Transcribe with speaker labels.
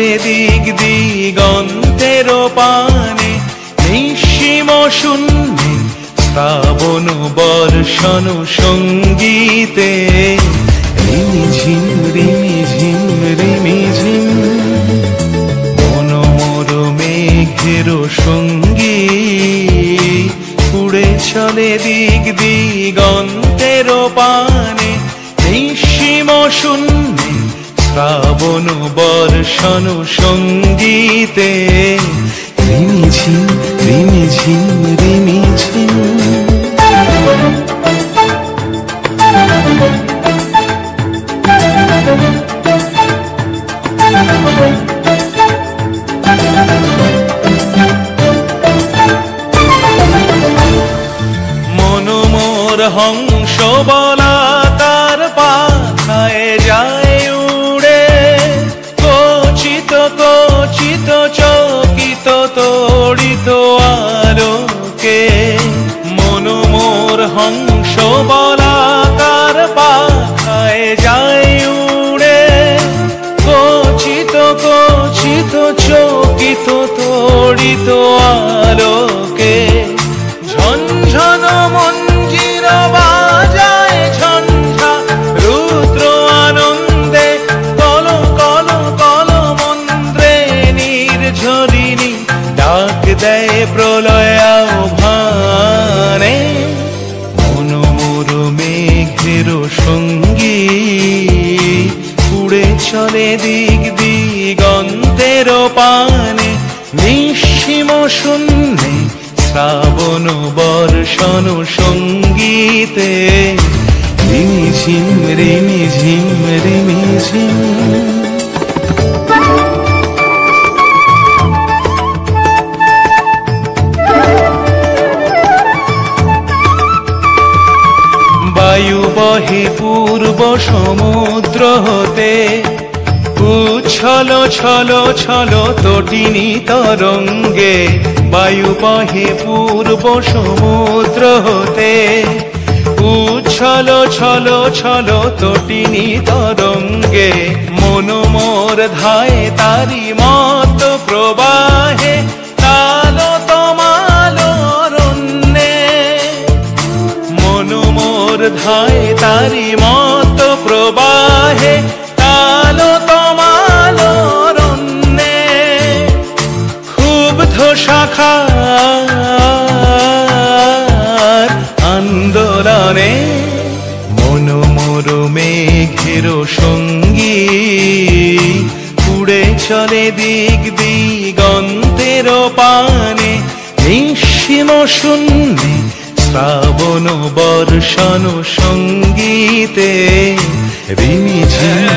Speaker 1: চলে দিক দিগন্তের পানে, নিঃসীম শূন্যে শ্রাবণ বর্ষণ সঙ্গীতে। রিমিঝিম রিমিঝিম রিমিঝিম মন মোর মেঘের সঙ্গী, উড়ে চলে দিক দিগন্তের পানে, নিঃসীম শূন্যে শ্রাবণ বর্ষণ সঙ্গীতে। রিমিঝিম রিমিঝিম রিমিঝিম। মন মোর হংস বলাকার পাখায় যায় উড়ে, কচিত কচিত চকিত তড়িত আলোকে। মন মোর হংস বলাকার পাখায় যায় উড়ে, কচিত কচিত চকিত তড়িত আলোকে। ঝনঝন মঞ্জির বাজায় ঝঞ্ঝা রুদ্র আনন্দে, কল কল কল মন্ত্রে নির্ঝরিণী ডাক দেয় প্রলয় আহ্বানে। মন মোর মেঘের সঙ্গী, উড়ে চলে দিক দিগন্তের পানে, নিঃসীম শূন্যে শ্রাবণ বর্ষণ সঙ্গীতে। রিমিঝিম রিমিঝিম রিমিঝিম। বায়ু বহে পূর্ব সমুদ্র হতে, উচ্ছল ছল ছল তটিনী তরঙ্গে। বায়ু বহে পূর্ব সমুদ্র হতে, উচ্ছল ছল ছল তটিনী তরঙ্গে। মন মোর ধায় তারি মত প্রবাহে, তাল তমাল অরণ্যে। মন মোর ধায় তারি মত প্রবাহে, তাল তমাল অরণ্যে। ক্ষুব্ধ শাখার আন্দোলনে, মন মোর মেঘের সঙ্গী, উড়ে চলে দিক দিগন্তের পানে, নিঃসীম শূন্যে শ্রাবণ বর্ষণ সঙ্গীতে। রিমিঝিম